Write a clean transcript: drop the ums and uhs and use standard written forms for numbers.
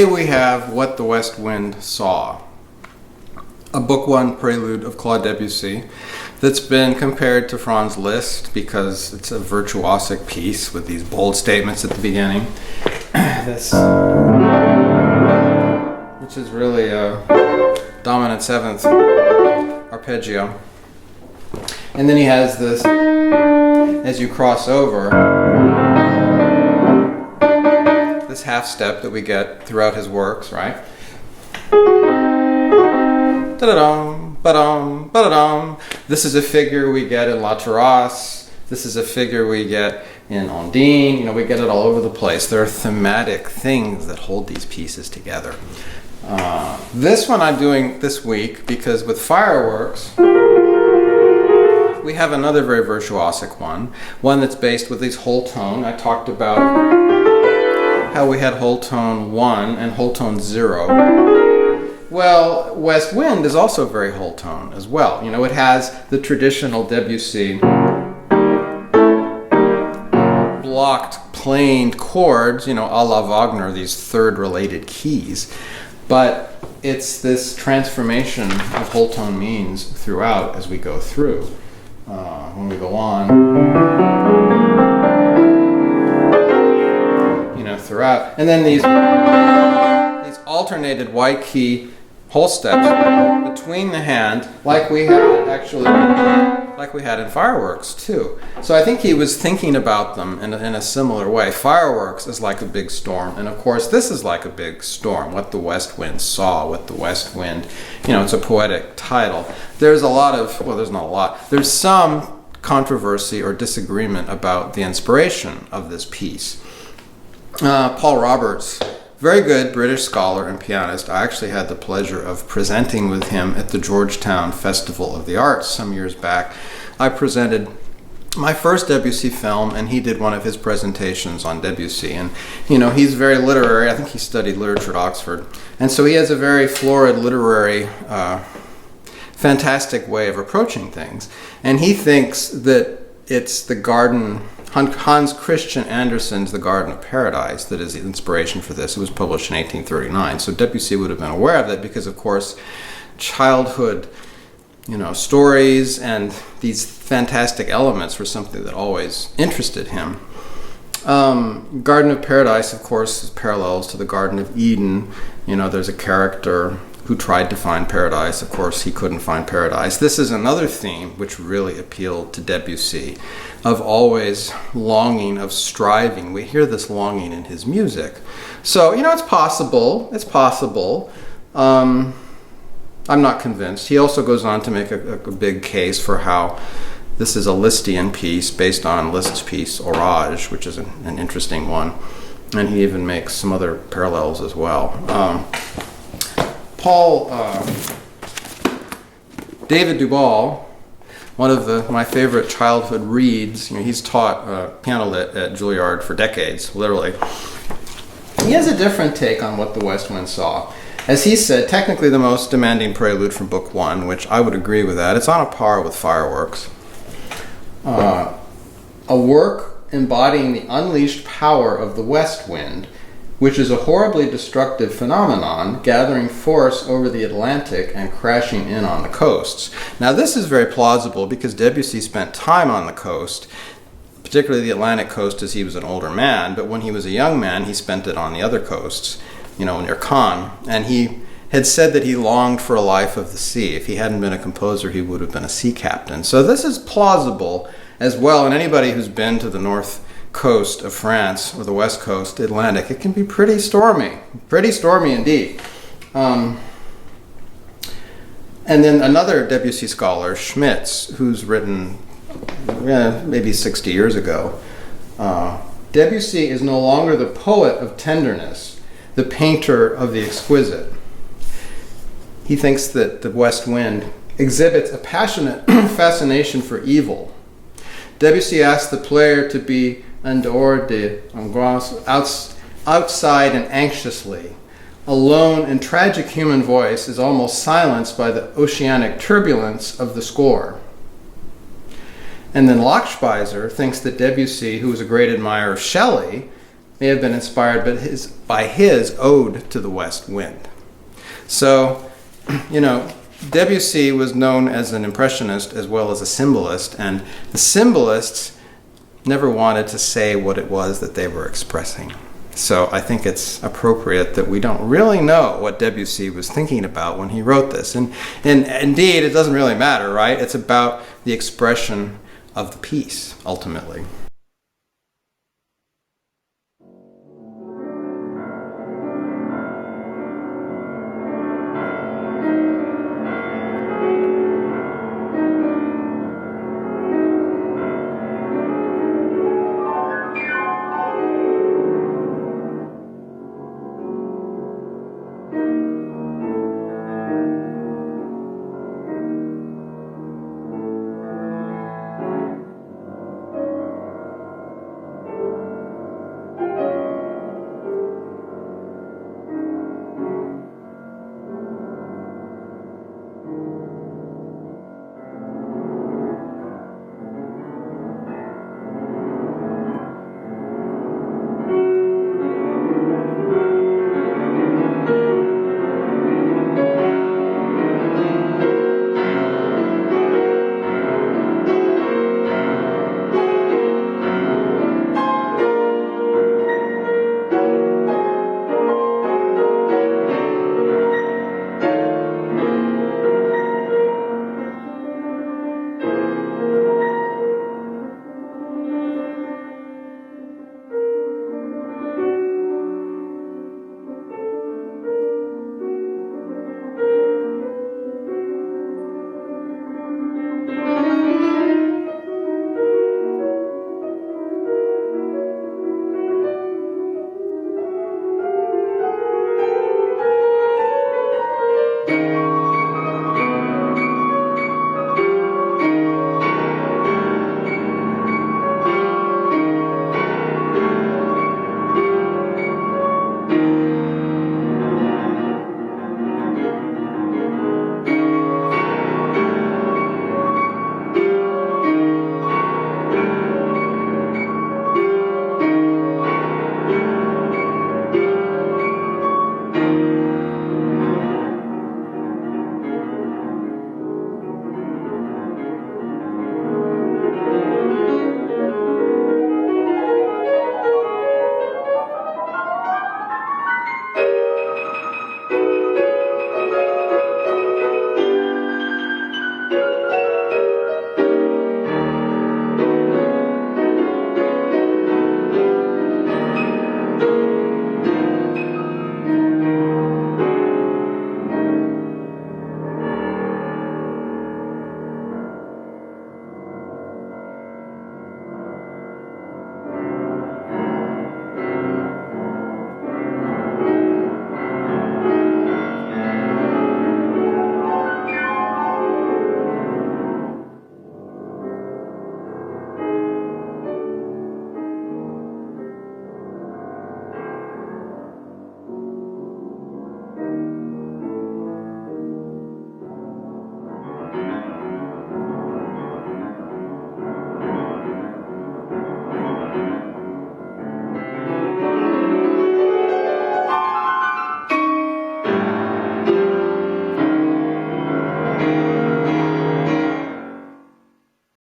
Today we have What the West Wind Saw, a Book 1 prelude of Claude Debussy that's been compared to Franz Liszt because it's a virtuosic piece with these bold statements at the beginning. This, which is really a dominant seventh arpeggio. And then he has this, as you cross over, this half step that we get throughout his works, right? Da-da-dum, ba-dum, ba-da-dum. This is a figure we get in La Terrasse. This is a figure we get in Ondine. You know, we get it all over the place. There are thematic things that hold these pieces together. This one I'm doing this week because with Fireworks, we have another very virtuosic one that's based with these whole tone. I talked about how we had whole tone 1 and whole tone 0. Well, West Wind is also very whole tone as well. You know, it has the traditional Debussy blocked planed chords, you know, a la Wagner, these third related keys. But it's this transformation of whole tone means throughout as we go through. When we go on, you know, throughout. And then these alternated white key whole steps between the hand, like we had in Fireworks too. So I think he was thinking about them in a similar way. Fireworks is like a big storm, and of course this is like a big storm. What the West Wind Saw, What the West Wind, you know, it's a poetic title. There's a lot of, well, there's not a lot. There's some controversy or disagreement about the inspiration of this piece. Paul Roberts, very good British scholar and pianist. I actually had the pleasure of presenting with him at the Georgetown Festival of the Arts some years back. I presented my first Debussy film, and he did one of his presentations on Debussy. And, you know, he's very literary. I think he studied literature at Oxford. And so he has a very florid literary, fantastic way of approaching things. And he thinks that it's the garden, Hans Christian Andersen's The Garden of Paradise, that is the inspiration for this. It was published in 1839. So Debussy would have been aware of that because, of course, childhood, you know, stories and these fantastic elements were something that always interested him. Garden of Paradise, of course, is parallels to the Garden of Eden. You know, there's a character who tried to find paradise. Of course, he couldn't find paradise. This is another theme which really appealed to Debussy, of always longing, of striving. We hear this longing in his music. So, you know, it's possible. It's possible. I'm not convinced. He also goes on to make a big case for how this is a Lisztian piece based on Liszt's piece Orage, which is an interesting one. And he even makes some other parallels as well. David Dubal, one of my favorite childhood reads, you know, he's taught piano lit at Juilliard for decades, literally. He has a different take on What the West Wind Saw. As he said, technically the most demanding prelude from Book 1, which I would agree with that. It's on a par with Fireworks. A work embodying the unleashed power of the west wind, which is a horribly destructive phenomenon gathering force over the Atlantic and crashing in on the coasts. Now this is very plausible because Debussy spent time on the coast, particularly the Atlantic coast as he was an older man, but when he was a young man he spent it on the other coasts, you know, near Cannes, and he had said that he longed for a life of the sea. If he hadn't been a composer, he would have been a sea captain. So this is plausible as well, and anybody who's been to the north coast of France or the west coast Atlantic, it can be pretty stormy indeed. And then another Debussy scholar, Schmitz, who's written maybe 60 years ago, Debussy is no longer the poet of tenderness, the painter of the exquisite. He thinks that the West Wind exhibits a passionate fascination for evil. Debussy asks the player to be en dehors de angoisse, outside and anxiously. A lone and tragic human voice is almost silenced by the oceanic turbulence of the score. And then Lochspeiser thinks that Debussy, who was a great admirer of Shelley, may have been inspired by his Ode to the West Wind. So, Debussy was known as an impressionist as well as a symbolist, and the symbolists never wanted to say what it was that they were expressing. So I think it's appropriate that we don't really know what Debussy was thinking about when he wrote this. And indeed, it doesn't really matter, right? It's about the expression of the piece, ultimately.